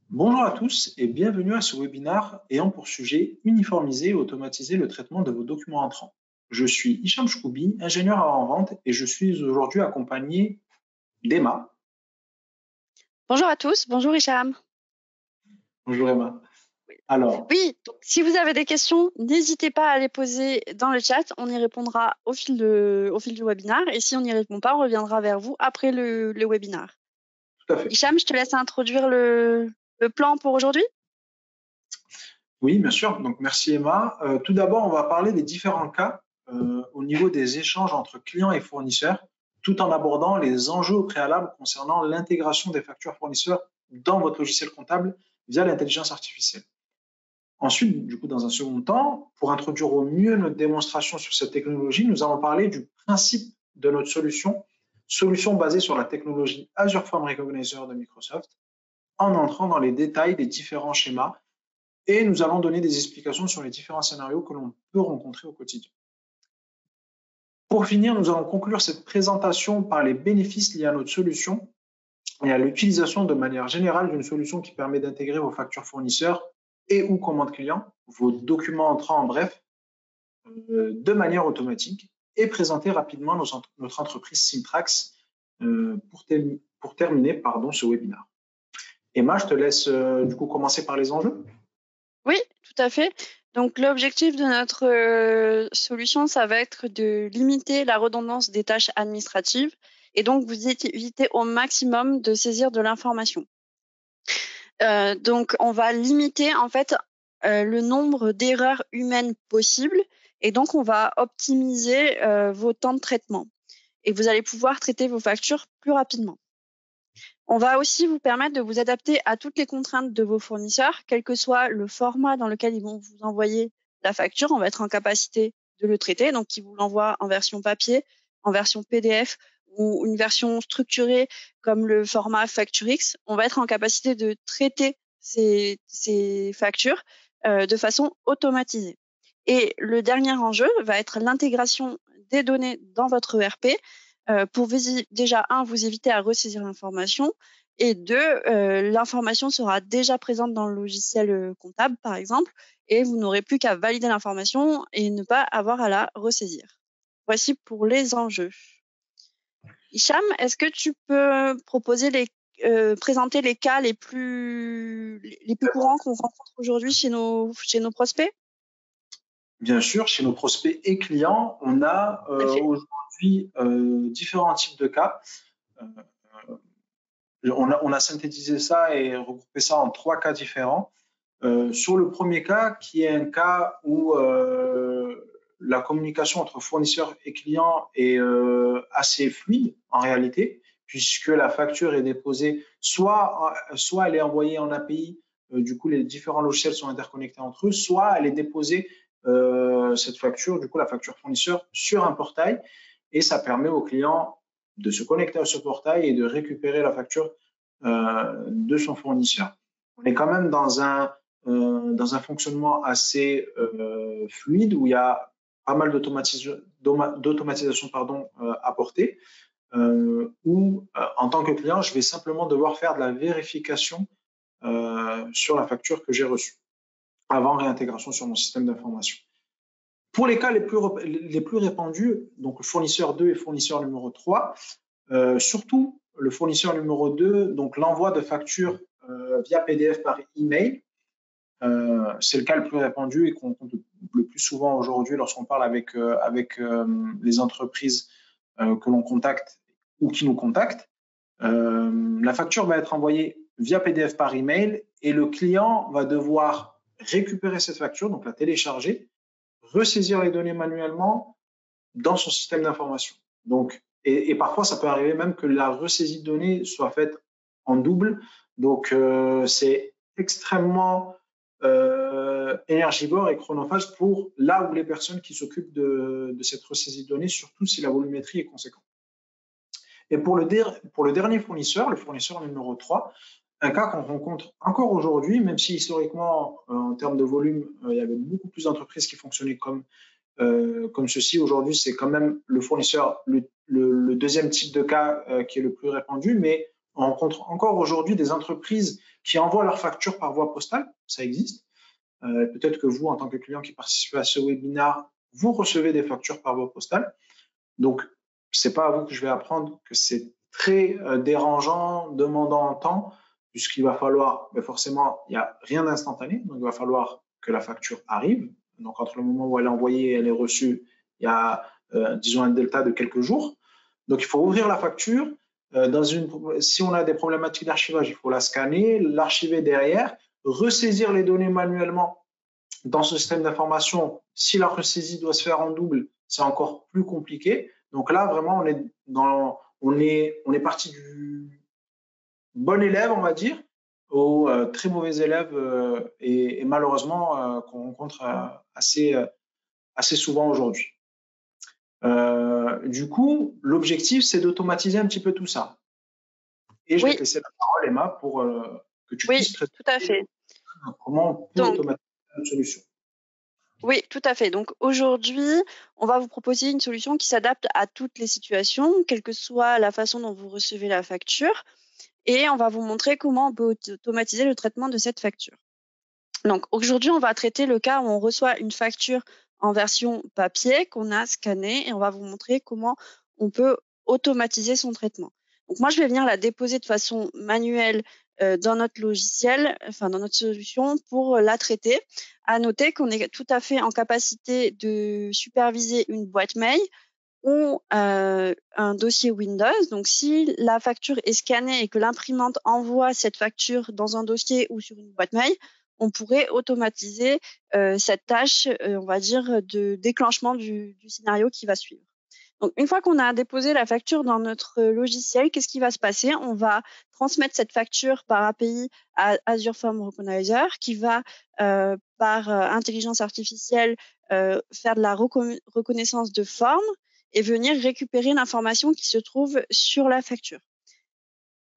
Bonjour à tous et bienvenue à ce webinaire ayant pour sujet uniformiser et automatiser le traitement de vos documents entrants. Je suis Hicham Chkoubi, ingénieur avant-vente et je suis aujourd'hui accompagné d'Emma. Bonjour à tous, bonjour Hicham. Bonjour Emma. Alors, Oui, donc si vous avez des questions, n'hésitez pas à les poser dans le chat. On y répondra au fil du webinaire. Et si on n'y répond pas, on reviendra vers vous après le webinaire. tout à fait. Hicham, je te laisse introduire le plan pour aujourd'hui. Oui, bien sûr. Donc, merci Emma. Tout d'abord, on va parler des différents cas au niveau des échanges entre clients et fournisseurs, tout en abordant les enjeux au préalable concernant l'intégration des factures fournisseurs dans votre logiciel comptable via l'intelligence artificielle. Ensuite, du coup, dans un second temps, pour introduire au mieux notre démonstration sur cette technologie, nous allons parler du principe de notre solution basée sur la technologie Azure Form Recognizer de Microsoft, en entrant dans les détails des différents schémas, et nous allons donner des explications sur les différents scénarios que l'on peut rencontrer au quotidien. Pour finir, nous allons conclure cette présentation par les bénéfices liés à notre solution et à l'utilisation de manière générale d'une solution qui permet d'intégrer vos factures fournisseurs et ou commandes clients, vos documents entrants en bref, de manière automatique et présenter rapidement notre entreprise Simtrax pour terminer ce webinaire. Emma, je te laisse du coup commencer par les enjeux. Oui, tout à fait. Donc l'objectif de notre solution, ça va être de limiter la redondance des tâches administratives et donc vous éviter au maximum de saisir de l'information. Donc, on va limiter en fait le nombre d'erreurs humaines possibles et donc on va optimiser vos temps de traitement et vous allez pouvoir traiter vos factures plus rapidement. On va aussi vous permettre de vous adapter à toutes les contraintes de vos fournisseurs, quel que soit le format dans lequel ils vont vous envoyer la facture. On va être en capacité de le traiter, donc ils vous l'envoient en version papier, en version PDF ou une version structurée comme le format FactureX. On va être en capacité de traiter ces factures de façon automatisée. Et le dernier enjeu va être l'intégration des données dans votre ERP pour déjà, vous éviter à ressaisir l'information et deux, l'information sera déjà présente dans le logiciel comptable, par exemple, et vous n'aurez plus qu'à valider l'information et ne pas avoir à la ressaisir. Voici pour les enjeux. Hicham, est-ce que tu peux présenter les cas les plus courants qu'on rencontre aujourd'hui chez nos prospects? Bien sûr, chez nos prospects et clients, on a aujourd'hui différents types de cas. On a synthétisé ça et regroupé ça en 3 cas différents. Sur le premier cas, qui est un cas où la communication entre fournisseurs et clients est assez fluide en réalité, puisque la facture est déposée, soit elle est envoyée en API, du coup les différents logiciels sont interconnectés entre eux, soit elle est déposée, cette facture, du coup la facture fournisseur, sur un portail, et ça permet au client de se connecter à ce portail et de récupérer la facture de son fournisseur. On est quand même dans un fonctionnement assez fluide où il y a pas mal d'automatisation apportée, où en tant que client, je vais simplement devoir faire de la vérification sur la facture que j'ai reçue avant réintégration sur mon système d'information. Pour les cas les plus répandus, donc fournisseur 2 et fournisseur numéro 3, surtout le fournisseur numéro 2, donc l'envoi de factures via PDF par email, c'est le cas le plus répandu et qu'on compte le plus souvent aujourd'hui lorsqu'on parle avec les entreprises que l'on contacte ou qui nous contactent. La facture va être envoyée via PDF par email et le client va devoir récupérer cette facture, donc la télécharger, ressaisir les données manuellement dans son système d'information. Donc, et parfois, ça peut arriver même que la ressaisie de données soit faite en double. Donc, c'est extrêmement énergivore et chronophage pour là où les personnes qui s'occupent de cette ressaisie de données, surtout si la volumétrie est conséquente. Et pour le dernier fournisseur, le fournisseur numéro 3, un cas qu'on rencontre encore aujourd'hui, même si historiquement, en termes de volume, il y avait beaucoup plus d'entreprises qui fonctionnaient comme ceci. Aujourd'hui, c'est quand même le fournisseur, le deuxième type de cas qui est le plus répandu, mais on rencontre encore aujourd'hui des entreprises qui envoient leurs factures par voie postale. Ça existe. Peut-être que vous, en tant que client qui participez à ce webinaire, vous recevez des factures par voie postale. Donc, c'est pas à vous que je vais apprendre que c'est très dérangeant, demandant en temps, puisqu'il va falloir, mais forcément, il n'y a rien d'instantané, donc il va falloir que la facture arrive. Donc, entre le moment où elle est envoyée et elle est reçue, il y a, disons, un delta de quelques jours. Donc, il faut ouvrir la facture. Si on a des problématiques d'archivage, il faut la scanner, l'archiver derrière, ressaisir les données manuellement dans ce système d'information. Si la ressaisie doit se faire en double, c'est encore plus compliqué. Donc là, vraiment, on est parti du bon élève, on va dire, au très mauvais élève et malheureusement qu'on rencontre assez souvent aujourd'hui. Du coup, l'objectif, c'est d'automatiser un petit peu tout ça. Et je vais te laisser la parole, Emma, pour que tu puisses traiter tout à fait. Comment on peut automatiser une solution. Oui, tout à fait. Donc aujourd'hui, on va vous proposer une solution qui s'adapte à toutes les situations, quelle que soit la façon dont vous recevez la facture. Et on va vous montrer comment on peut automatiser le traitement de cette facture. Donc aujourd'hui, on va traiter le cas où on reçoit une facture en version papier qu'on a scannée et on va vous montrer comment on peut automatiser son traitement. Donc moi, je vais venir la déposer de façon manuelle dans notre logiciel, enfin dans notre solution pour la traiter. À noter qu'on est tout à fait en capacité de superviser une boîte mail ou un dossier Windows. Donc, si la facture est scannée et que l'imprimante envoie cette facture dans un dossier ou sur une boîte mail, on pourrait automatiser cette tâche, on va dire, de déclenchement du scénario qui va suivre. Donc, une fois qu'on a déposé la facture dans notre logiciel, qu'est-ce qui va se passer? On va transmettre cette facture par API à Azure Form Recognizer qui va, par intelligence artificielle, faire de la reconnaissance de forme et venir récupérer l'information qui se trouve sur la facture.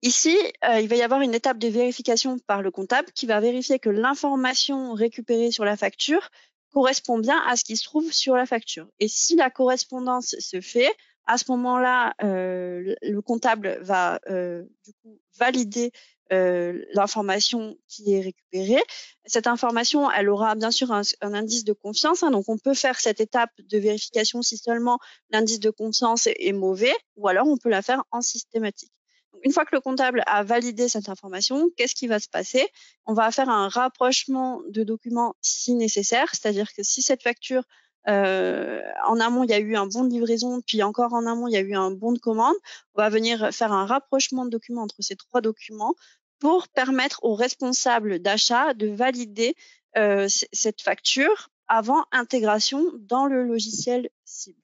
Ici, il va y avoir une étape de vérification par le comptable qui va vérifier que l'information récupérée sur la facture correspond bien à ce qui se trouve sur la facture. Et si la correspondance se fait, à ce moment-là, le comptable va du coup valider l'information qui est récupérée. Cette information, elle aura bien sûr un indice de confiance. Donc, on peut faire cette étape de vérification si seulement l'indice de confiance est mauvais, ou alors on peut la faire en systématique. Donc, une fois que le comptable a validé cette information, qu'est-ce qui va se passer? On va faire un rapprochement de documents si nécessaire, c'est-à-dire que si cette facture, en amont, il y a eu un bon de livraison, puis encore en amont, il y a eu un bon de commande, on va venir faire un rapprochement de documents entre ces trois documents pour permettre aux responsables d'achat de valider cette facture avant intégration dans le logiciel cible.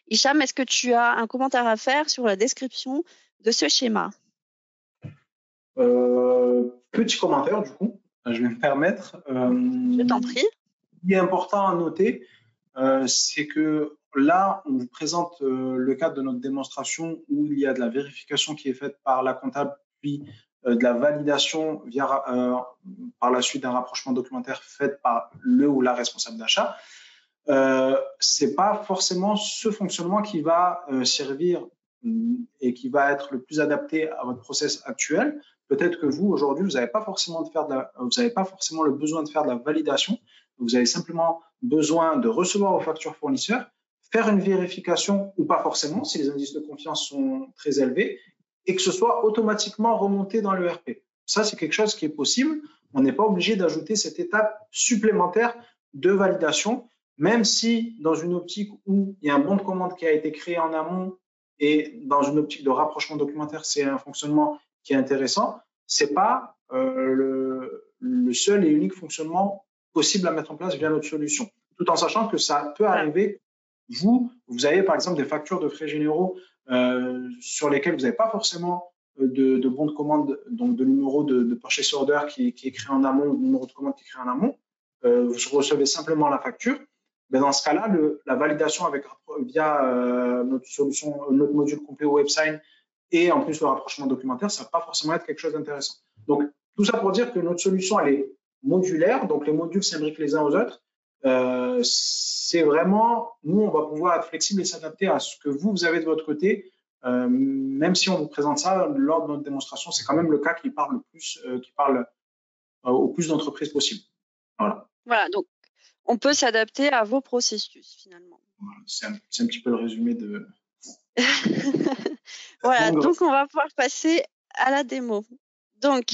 Hicham, est-ce que tu as un commentaire à faire sur la description de ce schéma? Petit commentaire, du coup, je vais me permettre. Je t'en prie. Ce qui est important à noter, c'est que là, on vous présente le cadre de notre démonstration où il y a de la vérification qui est faite par la comptable, puis de la validation par la suite d'un rapprochement documentaire fait par le ou la responsable d'achat. C'est pas forcément ce fonctionnement qui va servir et qui va être le plus adapté à votre process actuel. Peut-être que vous, aujourd'hui, vous n'avez pas forcément le besoin de faire de la validation. Vous avez simplement besoin de recevoir vos factures fournisseurs, faire une vérification ou pas forcément si les indices de confiance sont très élevés et que ce soit automatiquement remonté dans l'ERP. Ça, c'est quelque chose qui est possible. On n'est pas obligé d'ajouter cette étape supplémentaire de validation, même si dans une optique où il y a un bon de commande qui a été créé en amont et dans une optique de rapprochement documentaire, c'est un fonctionnement qui est intéressant, c'est pas le seul et unique fonctionnement possible à mettre en place via notre solution. Tout en sachant que ça peut arriver, vous avez par exemple des factures de frais généraux sur lesquelles vous n'avez pas forcément de bon de commande, donc de numéro de purchase order qui est créé en amont, ou de numéro de commande qui est créé en amont. Vous recevez simplement la facture. Mais dans ce cas-là, la validation via notre solution, notre module complet WebSign et en plus le rapprochement documentaire, ça va pas forcément être quelque chose d'intéressant. Donc, tout ça pour dire que notre solution, elle est modulaire, donc les modules s'imbriquent les uns aux autres. C'est vraiment, nous, on va pouvoir être flexible et s'adapter à ce que vous avez de votre côté même si on vous présente ça lors de notre démonstration, c'est quand même le cas qui parle le plus, qui parle au plus d'entreprises possible. Voilà. Voilà, donc on peut s'adapter à vos processus finalement. Voilà, c'est un petit peu le résumé de. Voilà, donc on va pouvoir passer à la démo. Donc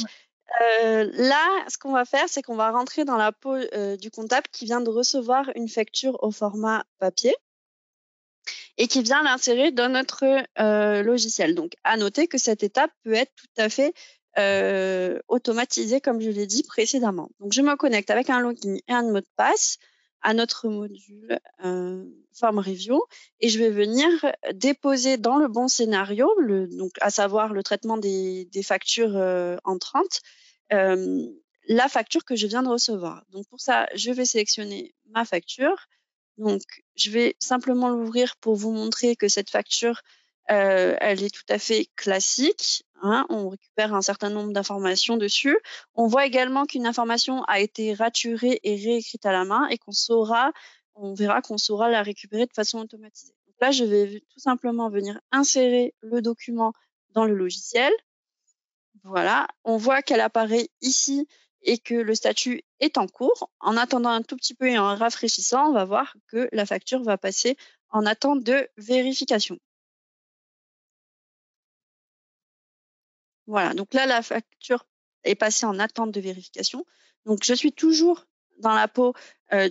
là, ce qu'on va faire, c'est qu'on va rentrer dans la peau du comptable qui vient de recevoir une facture au format papier et qui vient l'insérer dans notre logiciel. Donc, à noter que cette étape peut être tout à fait automatisée, comme je l'ai dit précédemment. Donc, je me connecte avec un login et un mot de passe à notre module Form Review et je vais venir déposer dans le bon scénario, donc à savoir le traitement des factures entrantes, la facture que je viens de recevoir. Donc, pour ça, je vais sélectionner ma facture. Donc, je vais simplement l'ouvrir pour vous montrer que cette facture, elle est tout à fait classique. Hein, on récupère un certain nombre d'informations dessus. On voit également qu'une information a été raturée et réécrite à la main et on verra qu'on saura la récupérer de façon automatisée. Donc là, je vais tout simplement venir insérer le document dans le logiciel. Voilà, on voit qu'elle apparaît ici et que le statut est en cours. En attendant un tout petit peu et en rafraîchissant, on va voir que la facture va passer en attente de vérification. Voilà, donc là, la facture est passée en attente de vérification. Donc, je suis toujours dans la peau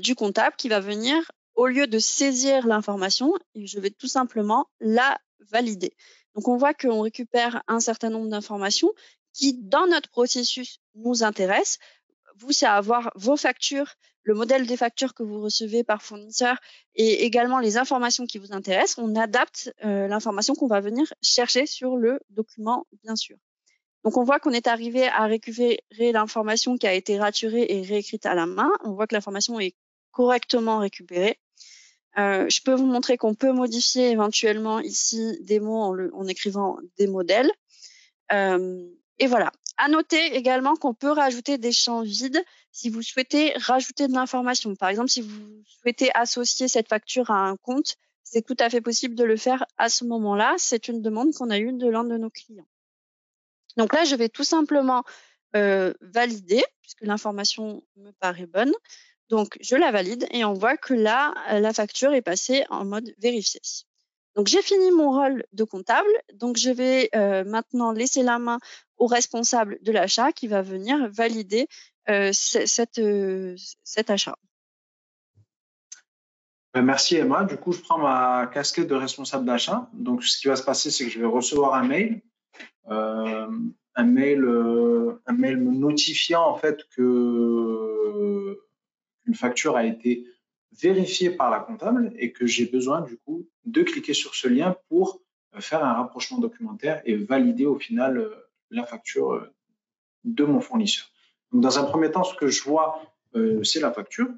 du comptable qui va venir, au lieu de saisir l'information, je vais tout simplement la valider. Donc, on voit qu'on récupère un certain nombre d'informations qui, dans notre processus, nous intéressent. Vous, c'est avoir vos factures, le modèle des factures que vous recevez par fournisseur et également les informations qui vous intéressent. On adapte l'information qu'on va venir chercher sur le document, bien sûr. Donc, on voit qu'on est arrivé à récupérer l'information qui a été raturée et réécrite à la main. On voit que l'information est correctement récupérée. Je peux vous montrer qu'on peut modifier éventuellement ici des mots en écrivant des modèles. Et voilà. À noter également qu'on peut rajouter des champs vides si vous souhaitez rajouter de l'information. Par exemple, si vous souhaitez associer cette facture à un compte, c'est tout à fait possible de le faire à ce moment-là. C'est une demande qu'on a eue de l'un de nos clients. Donc là, je vais tout simplement valider, puisque l'information me paraît bonne. Donc, je la valide et on voit que là, la facture est passée en mode vérifié. Donc, j'ai fini mon rôle de comptable. Donc, je vais maintenant laisser la main au responsable de l'achat qui va venir valider cet achat. Merci Emma. Du coup, je prends ma casquette de responsable d'achat. Donc, ce qui va se passer, c'est que je vais recevoir un mail. Un mail me notifiant en fait que une facture a été vérifiée par la comptable et que j'ai besoin du coup de cliquer sur ce lien pour faire un rapprochement documentaire et valider au final la facture de mon fournisseur. Donc, dans un premier temps, ce que je vois, c'est la facture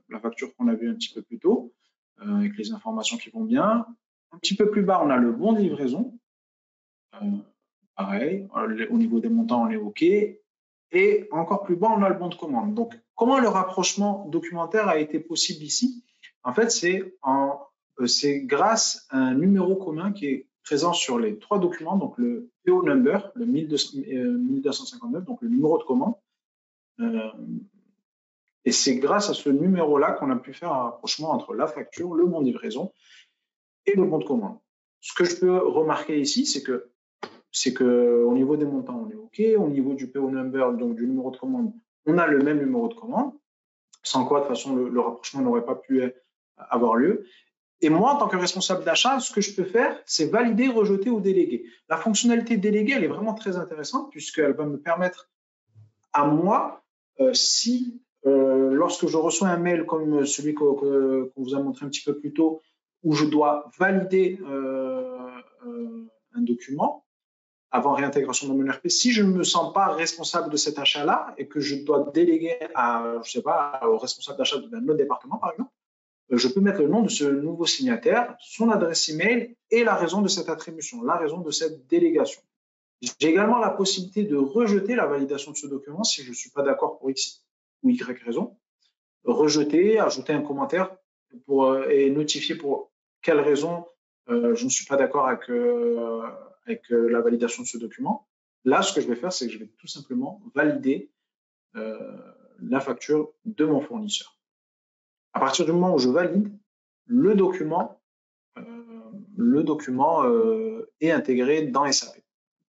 qu'on a vue un petit peu plus tôt, avec les informations qui vont bien. Un petit peu plus bas, on a le bon de livraison. Pareil, au niveau des montants, on est OK. Et encore plus bas, on a le bon de commande. Donc, comment le rapprochement documentaire a été possible ici? En fait, c'est grâce à un numéro commun qui est présent sur les trois documents, donc le PO number, le 1259, donc le numéro de commande. Et c'est grâce à ce numéro-là qu'on a pu faire un rapprochement entre la facture, le bon de livraison et le bon de commande. Ce que je peux remarquer ici, c'est que au niveau des montants, on est OK. Au niveau du PO number, donc du numéro de commande, on a le même numéro de commande, sans quoi, de toute façon, le rapprochement n'aurait pas pu avoir lieu. Et moi, en tant que responsable d'achat, ce que je peux faire, c'est valider, rejeter ou déléguer. La fonctionnalité déléguée, elle est vraiment très intéressante puisqu'elle va me permettre à moi, lorsque je reçois un mail comme celui qu'on vous a montré un petit peu plus tôt, où je dois valider un document, avant réintégration dans mon ERP, si je ne me sens pas responsable de cet achat-là et que je dois déléguer au responsable d'achat d'un autre département, par exemple, je peux mettre le nom de ce nouveau signataire, son adresse email et la raison de cette attribution, la raison de cette délégation. J'ai également la possibilité de rejeter la validation de ce document si je ne suis pas d'accord pour X ou Y raison. Rejeter, ajouter un commentaire et notifier pour quelle raison je ne suis pas d'accord avec avec la validation de ce document. Là, ce que je vais faire, c'est que je vais tout simplement valider la facture de mon fournisseur. À partir du moment où je valide, le document est intégré dans SAP.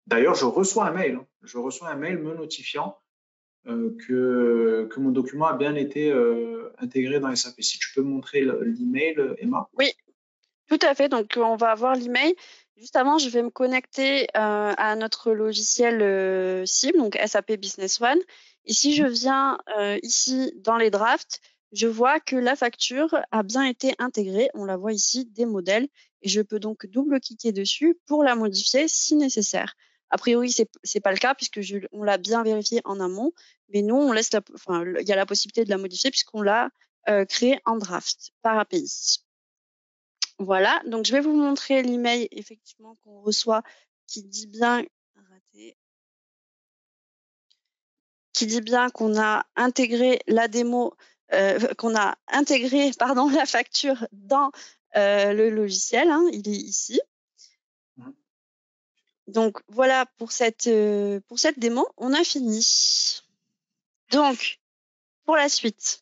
D'ailleurs, je reçois un mail. Je reçois un mail me notifiant que mon document a bien été intégré dans SAP. Si tu peux me montrer l'email, Emma. Oui, tout à fait. Donc, on va avoir l'email. Juste avant, je vais me connecter à notre logiciel cible, donc SAP Business One. Et si je viens ici dans les drafts, je vois que la facture a bien été intégrée. On la voit ici, des modèles. Et je peux donc double-cliquer dessus pour la modifier si nécessaire. A priori, c'est pas le cas puisque on l'a bien vérifié en amont. Mais nous, on laisse il y a la possibilité de la modifier puisqu'on l'a créé en draft par API. Voilà, donc je vais vous montrer l'email effectivement qu'on reçoit qui dit bien qu'on a intégré la démo, qu'on a intégré la facture dans le logiciel. Il est ici. Donc voilà pour cette démo, on a fini. Donc pour la suite.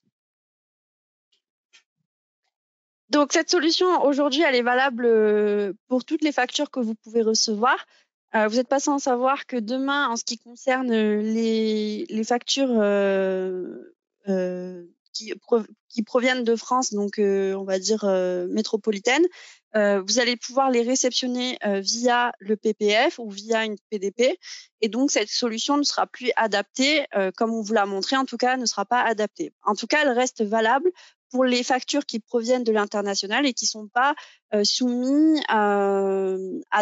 Donc, cette solution, aujourd'hui, elle est valable pour toutes les factures que vous pouvez recevoir. Vous n'êtes pas sans savoir que demain, en ce qui concerne les factures qui proviennent de France, donc on va dire métropolitaine, vous allez pouvoir les réceptionner via le PPF ou via une PDP. Et donc, cette solution ne sera plus adaptée, comme on vous l'a montré, en tout cas, ne sera pas adaptée. En tout cas, elle reste valable pour les factures qui proviennent de l'international et qui ne sont pas soumis à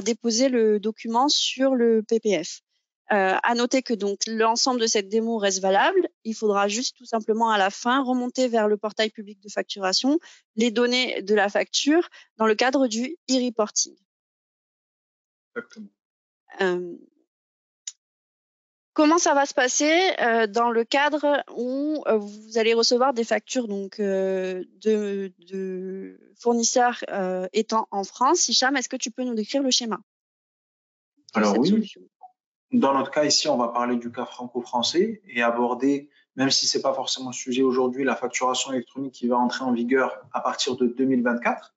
déposer le document sur le PPF. À noter que donc l'ensemble de cette démo reste valable. Il faudra juste tout simplement à la fin remonter vers le portail public de facturation les données de la facture dans le cadre du e-reporting. Exactement. Comment ça va se passer dans le cadre où vous allez recevoir des factures donc de fournisseurs étant en France? Hicham, est-ce que tu peux nous décrire le schéma de cette solution? Dans notre cas ici, on va parler du cas franco-français et aborder, même si c'est pas forcément le sujet aujourd'hui, la facturation électronique qui va entrer en vigueur à partir de 2024.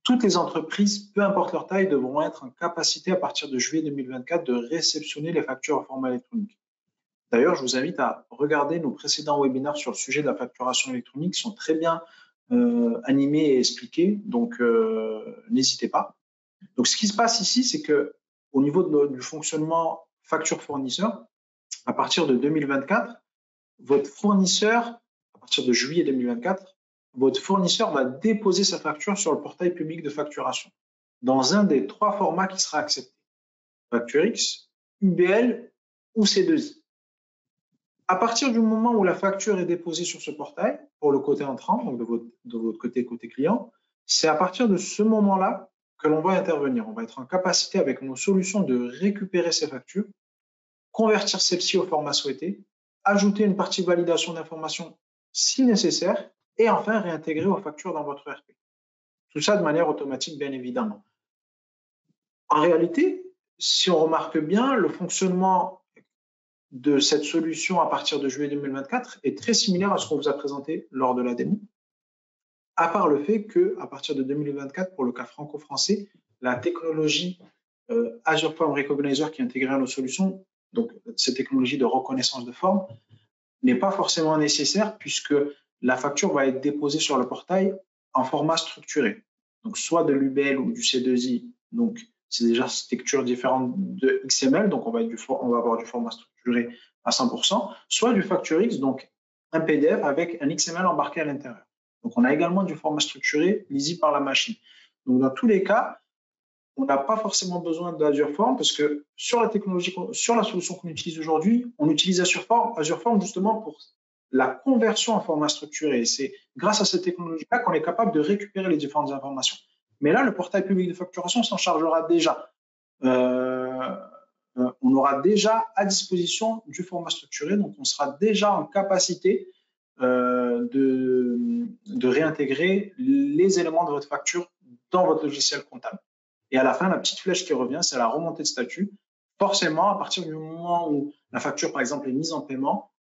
Toutes les entreprises, peu importe leur taille, devront être en capacité à partir de juillet 2024 de réceptionner les factures au format électronique. D'ailleurs, je vous invite à regarder nos précédents webinaires sur le sujet de la facturation électronique, qui sont très bien animés et expliqués, donc n'hésitez pas. Donc, ce qui se passe ici, c'est que au niveau du fonctionnement facture fournisseur, à partir de 2024, votre fournisseur, à partir de juillet 2024, votre fournisseur va déposer sa facture sur le portail public de facturation dans un des 3 formats qui sera accepté. FactureX, UBL ou C2I. À partir du moment où la facture est déposée sur ce portail, pour le côté entrant, donc de votre côté client, c'est à partir de ce moment-là que l'on va intervenir. On va être en capacité avec nos solutions de récupérer ces factures, convertir celles-ci au format souhaité, ajouter une partie validation d'informations si nécessaire et enfin réintégrer vos factures dans votre ERP. Tout ça de manière automatique, bien évidemment. En réalité, si on remarque bien, le fonctionnement de cette solution à partir de juillet 2024 est très similaire à ce qu'on vous a présenté lors de la démo, à part le fait qu'à partir de 2024, pour le cas franco-français, la technologie Azure Form Recognizer qui est intégrée à nos solutions, donc cette technologie de reconnaissance de forme, n'est pas forcément nécessaire puisque la facture va être déposée sur le portail en format structuré. Donc, soit de l'UBL ou du C2I, donc c'est déjà cette texture différente de XML, donc on va avoir du format structuré à 100%, soit du FactureX, donc un PDF avec un XML embarqué à l'intérieur. Donc, on a également du format structuré lisible par la machine. Donc, dans tous les cas, on n'a pas forcément besoin d'Azure Form parce que sur la solution qu'on utilise aujourd'hui, on utilise Azure Form justement pour la conversion en format structuré. Et c'est grâce à cette technologie-là qu'on est capable de récupérer les différentes informations. Mais là, le portail public de facturation s'en chargera déjà. On aura déjà à disposition du format structuré, donc on sera déjà en capacité de réintégrer les éléments de votre facture dans votre logiciel comptable. Et à la fin, la petite flèche qui revient, c'est la remontée de statut. Forcément, à partir du moment où la facture, par exemple, est mise en paiement,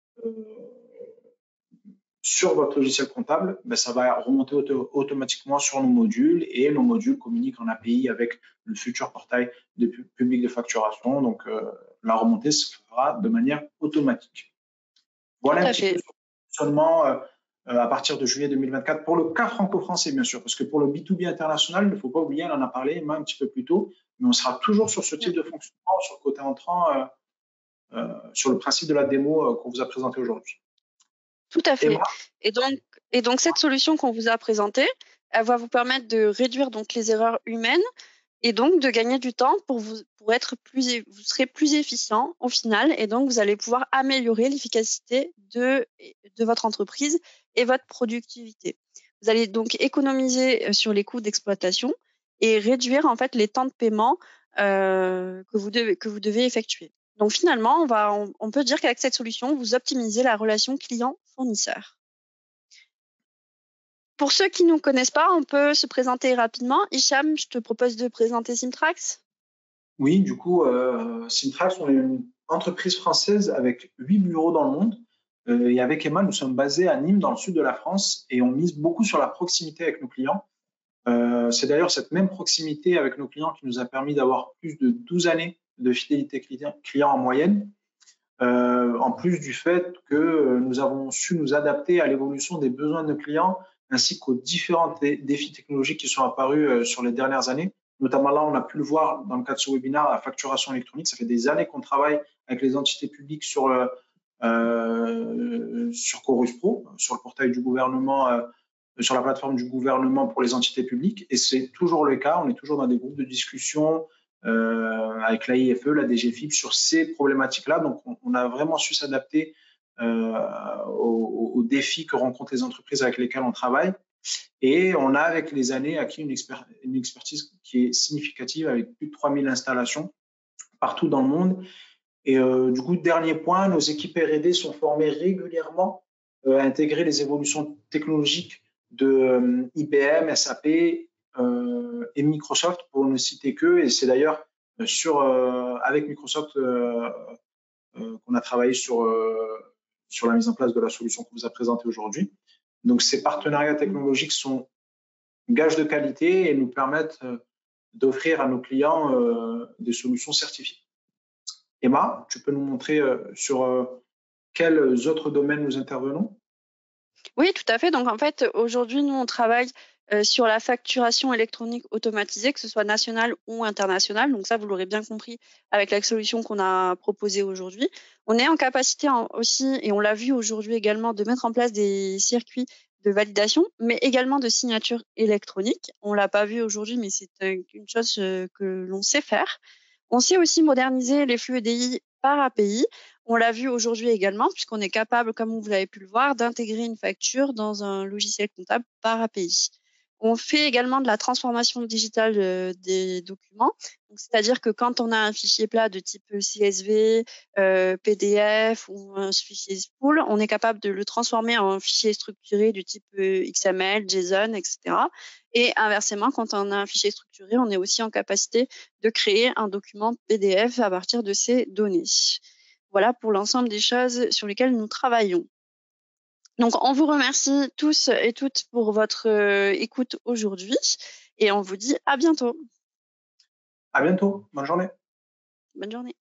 sur votre logiciel comptable, ben, ça va remonter automatiquement sur nos modules et nos modules communiquent en API avec le futur portail public de facturation. Donc, la remontée se fera de manière automatique. Voilà un petit peu le fonctionnement à partir de juillet 2024 pour le cas franco-français, bien sûr, parce que pour le B2B international, il ne faut pas oublier, on en a parlé un petit peu plus tôt, mais on sera toujours sur ce type de fonctionnement, sur le côté entrant, sur le principe de la démo qu'on vous a présenté aujourd'hui. Tout à fait. Et donc cette solution qu'on vous a présentée, elle va vous permettre de réduire donc les erreurs humaines et donc de gagner du temps pour être vous serez plus efficient au final et donc vous allez pouvoir améliorer l'efficacité de votre entreprise et votre productivité. Vous allez donc économiser sur les coûts d'exploitation et réduire en fait les temps de paiement que vous devez effectuer. Donc finalement, on peut dire qu'avec cette solution, vous optimisez la relation client-fournisseur. Pour ceux qui ne nous connaissent pas, on peut se présenter rapidement. Hicham, je te propose de présenter Simtrax. Oui, du coup, Simtrax, on est une entreprise française avec 8 bureaux dans le monde. Et avec Emma, nous sommes basés à Nîmes, dans le sud de la France, et on mise beaucoup sur la proximité avec nos clients. C'est d'ailleurs cette même proximité avec nos clients qui nous a permis d'avoir plus de 12 années de fidélité client en moyenne, en plus du fait que nous avons su nous adapter à l'évolution des besoins de nos clients ainsi qu'aux différents défis technologiques qui sont apparus sur les dernières années. Notamment là, on a pu le voir dans le cadre de ce webinaire, la facturation électronique. Ça fait des années qu'on travaille avec les entités publiques sur Chorus Pro, sur le portail du gouvernement, sur la plateforme du gouvernement pour les entités publiques. Et c'est toujours le cas. On est toujours dans des groupes de discussion avec l'AIFE, la DGFiP sur ces problématiques-là. Donc, on a vraiment su s'adapter aux défis que rencontrent les entreprises avec lesquelles on travaille. Et on a, avec les années, acquis une expertise qui est significative avec plus de 3000 installations partout dans le monde. Et du coup, dernier point, nos équipes R&D sont formées régulièrement à intégrer les évolutions technologiques de IBM, SAP et Microsoft, pour ne citer que. Et c'est d'ailleurs avec Microsoft qu'on a travaillé sur la mise en place de la solution qu'on vous a présentée aujourd'hui. Donc, ces partenariats technologiques sont gages de qualité et nous permettent d'offrir à nos clients des solutions certifiées. Emma, tu peux nous montrer sur quels autres domaines nous intervenons? Oui, tout à fait. Donc, en fait, aujourd'hui, nous, on travaille sur la facturation électronique automatisée, que ce soit nationale ou internationale. Donc, ça, vous l'aurez bien compris avec la solution qu'on a proposée aujourd'hui. On est en capacité aussi, et on l'a vu aujourd'hui également, de mettre en place des circuits de validation, mais également de signature électronique. On l'a pas vu aujourd'hui, mais c'est une chose que l'on sait faire. On sait aussi moderniser les flux EDI par API. On l'a vu aujourd'hui également, puisqu'on est capable, comme vous l'avez pu le voir, d'intégrer une facture dans un logiciel comptable par API. On fait également de la transformation digitale des documents. C'est-à-dire que quand on a un fichier plat de type CSV, PDF ou un fichier spool, on est capable de le transformer en fichier structuré du type XML, JSON, etc. Et inversement, quand on a un fichier structuré, on est aussi en capacité de créer un document PDF à partir de ces données. Voilà pour l'ensemble des choses sur lesquelles nous travaillons. Donc, on vous remercie tous et toutes pour votre écoute aujourd'hui et on vous dit à bientôt. À bientôt. Bonne journée. Bonne journée.